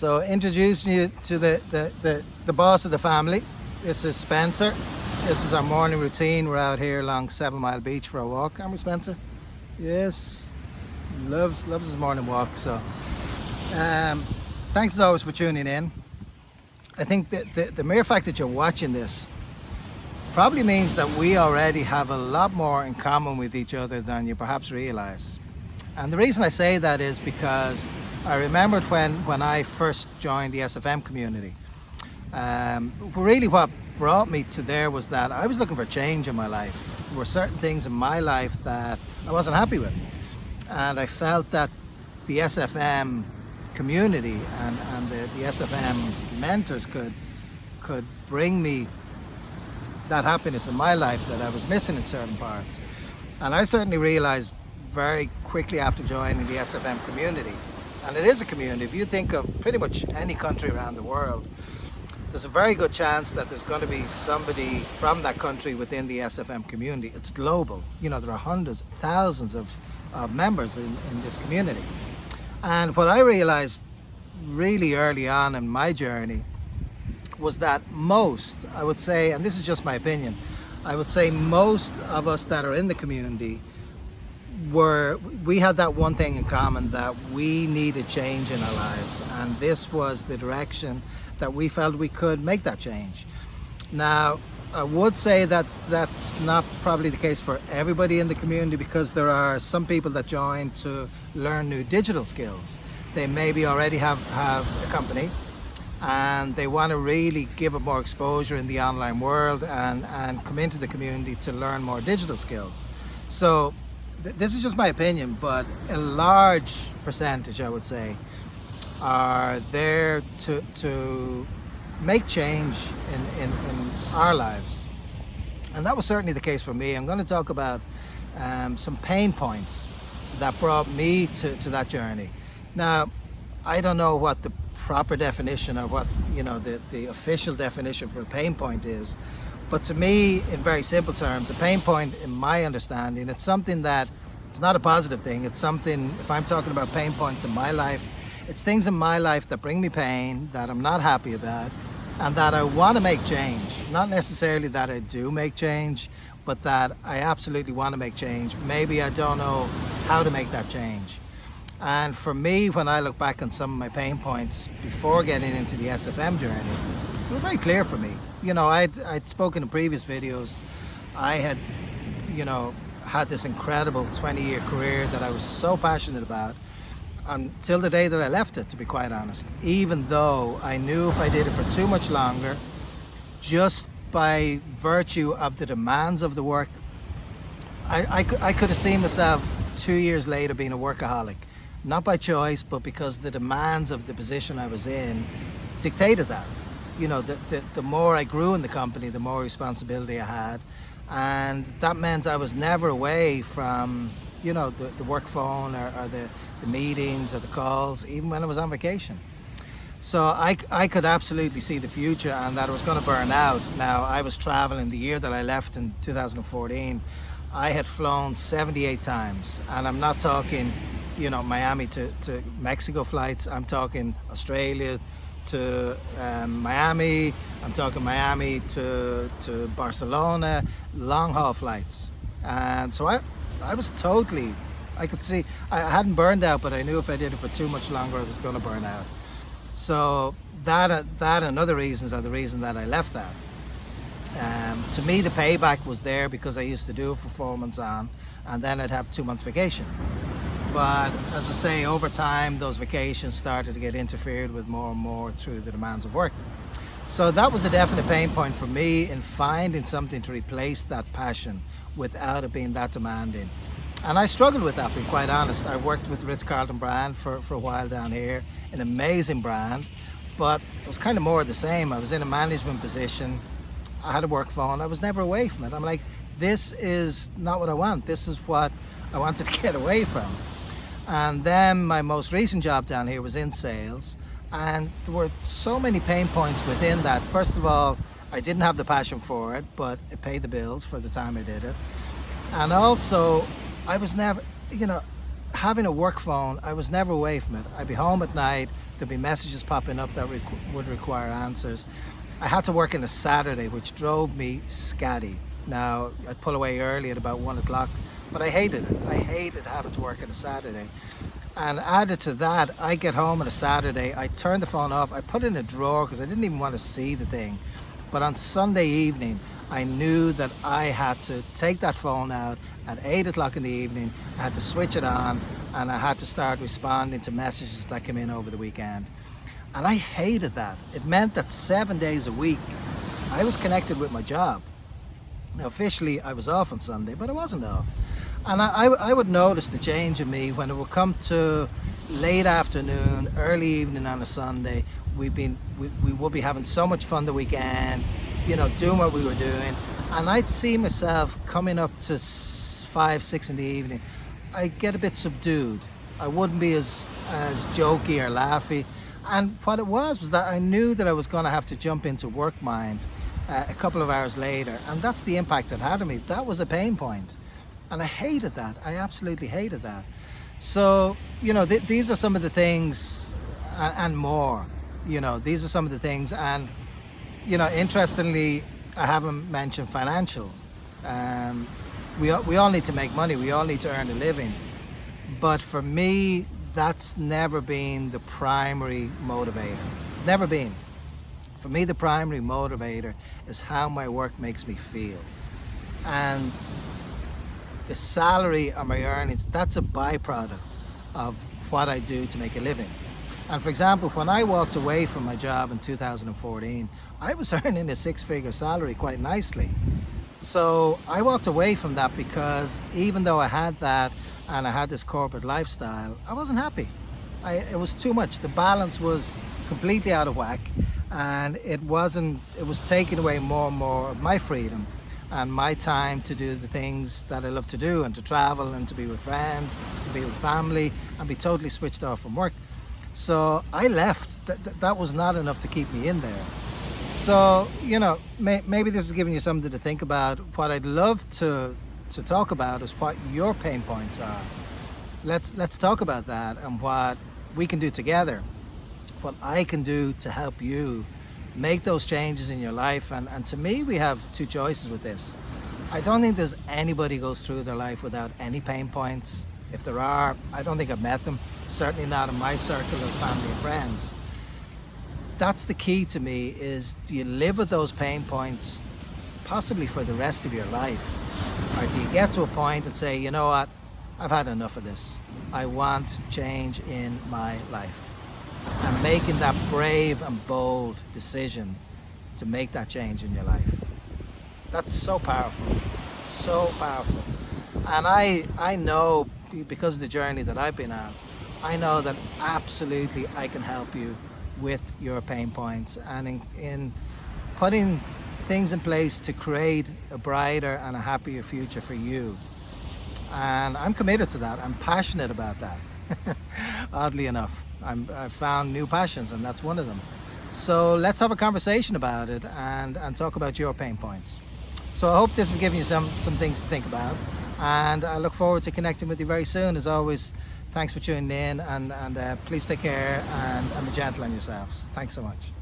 So introducing you to the boss of the family. This is Spencer. This is our morning routine. We're out here along 7 Mile Beach for a walk. Aren't we, Spencer? Yes. Loves his morning walk. So thanks as always for tuning in. I think that the mere fact that you're watching this probably means that we already have a lot more in common with each other than you perhaps realize. And the reason I say that is because I remembered when I first joined the SFM community. Really what brought me to there was that I was looking for change in my life. There were certain things in my life that I wasn't happy with. And I felt that the SFM community and the SFM mentors could bring me that happiness in my life that I was missing in certain parts. And I certainly realized very quickly after joining the SFM community, and it is a community. If you think of pretty much any country around the world, there's a very good chance that there's going to be somebody from that country within the SFM community. It's global. You know, there are hundreds, thousands of members in this community. And what I realized really early on in my journey was that most, I would say, and this is just my opinion, I would say most of us that are in the community we had that one thing in common, that we needed change in our lives, and this was the direction that we felt we could make that change. Now, I would say that that's not probably the case for everybody in the community, because there are some people that join to learn new digital skills. They maybe already have a company and they want to really give it more exposure in the online world and come into the community to learn more digital skills. So this is just my opinion, but a large percentage, I would say, are there to make change in our lives. And that was certainly the case for me. I'm going to talk about some pain points that brought me to that journey. Now, I don't know what the proper definition or what, you know, the official definition for a pain point is, but to me, in very simple terms, a pain point, in my understanding, it's something that, it's not a positive thing. It's something, if I'm talking about pain points in my life, it's things in my life that bring me pain, that I'm not happy about, and that I want to make change. Not necessarily that I do make change, but that I absolutely want to make change. Maybe I don't know how to make that change. And for me, when I look back on some of my pain points before getting into the SFM journey, they were very clear for me. You know, I'd spoken in previous videos. I had, you know, had this incredible 20-year career that I was so passionate about until the day that I left it, to be quite honest. Even though I knew if I did it for too much longer, just by virtue of the demands of the work, I could have seen myself 2 years later being a workaholic. Not by choice, but because the demands of the position I was in dictated that. You know, the more I grew in the company, the more responsibility I had. And that meant I was never away from, you know, the work phone or the meetings or the calls, even when I was on vacation. So I could absolutely see the future and that I was going to burn out. Now, I was traveling the year that I left in 2014. I had flown 78 times, and I'm not talking, you know, Miami to Mexico flights. I'm talking Australia to Miami. I'm talking Miami to Barcelona, long haul flights. And so I was totally, I could see, I hadn't burned out, but I knew if I did it for too much longer, I was going to burn out. So that and other reasons are the reason that I left that. To me, the payback was there because I used to do it for 4 months on, and then I'd have 2 months vacation. But as I say, over time, those vacations started to get interfered with more and more through the demands of work. So that was a definite pain point for me in finding something to replace that passion without it being that demanding. And I struggled with that, to be quite honest. I worked with Ritz-Carlton brand for a while down here, an amazing brand, but it was kind of more of the same. I was in a management position, I had a work phone, I was never away from it. I'm like, this is not what I want. This is what I wanted to get away from. And then my most recent job down here was in sales, and there were so many pain points within that. First of all, I didn't have the passion for it, but it paid the bills for the time I did it. And also, I was never, you know, having a work phone, I was never away from it. I'd be home at night, there'd be messages popping up that would require answers. I had to work on a Saturday, which drove me scatty. Now, I'd pull away early at about 1 o'clock, but I hated it. I hated having to work on a Saturday. And added to that, I get home on a Saturday, I turn the phone off, I put it in a drawer because I didn't even want to see the thing. But on Sunday evening, I knew that I had to take that phone out at 8 o'clock in the evening, I had to switch it on, and I had to start responding to messages that came in over the weekend. And I hated that. It meant that 7 days a week, I was connected with my job. Now, officially, I was off on Sunday, but I wasn't off. And I would notice the change in me when it would come to late afternoon, early evening on a Sunday. We would be having so much fun the weekend, you know, doing what we were doing. And I'd see myself coming up to 5, 6 in the evening. I'd get a bit subdued. I wouldn't be as jokey or laughy. And what it was that I knew that I was going to have to jump into work mind a couple of hours later. And that's the impact it had on me. That was a pain point. And I hated that. I absolutely hated that. So, you know, these are some of the things and more. You know, these are some of the things. And, you know, interestingly, I haven't mentioned financial. We all need to make money. We all need to earn a living. But for me, that's never been the primary motivator. Never been. For me, the primary motivator is how my work makes me feel. And the salary or my earnings, that's a byproduct of what I do to make a living. And for example, when I walked away from my job in 2014, I was earning a 6-figure salary quite nicely. So I walked away from that because even though I had that and I had this corporate lifestyle, I wasn't happy. It was too much. The balance was completely out of whack, and it was taking away more and more of my freedom and my time to do the things that I love to do, and to travel and to be with friends, to be with family, and be totally switched off from work. So I left. That was not enough to keep me in there. So, you know, maybe this is giving you something to think about. What I'd love to talk about is what your pain points are. Let's talk about that and what we can do together, what I can do to help you make those changes in your life. And to me, we have two choices with this. I don't think there's anybody goes through their life without any pain points. If there are, I don't think I've met them. Certainly not in my circle of family and friends. That's the key to me, is do you live with those pain points possibly for the rest of your life? Or do you get to a point and say, you know what, I've had enough of this. I want change in my life. And making that brave and bold decision to make that change in your life. That's so powerful. It's so powerful. And I know, because of the journey that I've been on, I know that absolutely I can help you with your pain points, and in putting things in place to create a brighter and a happier future for you. And I'm committed to that. I'm passionate about that. Oddly enough, I've found new passions, and that's one of them. So let's have a conversation about it and talk about your pain points. So I hope this has given you some things to think about, and I look forward to connecting with you very soon. As always, thanks for tuning in, and please take care and be gentle on yourselves. Thanks so much.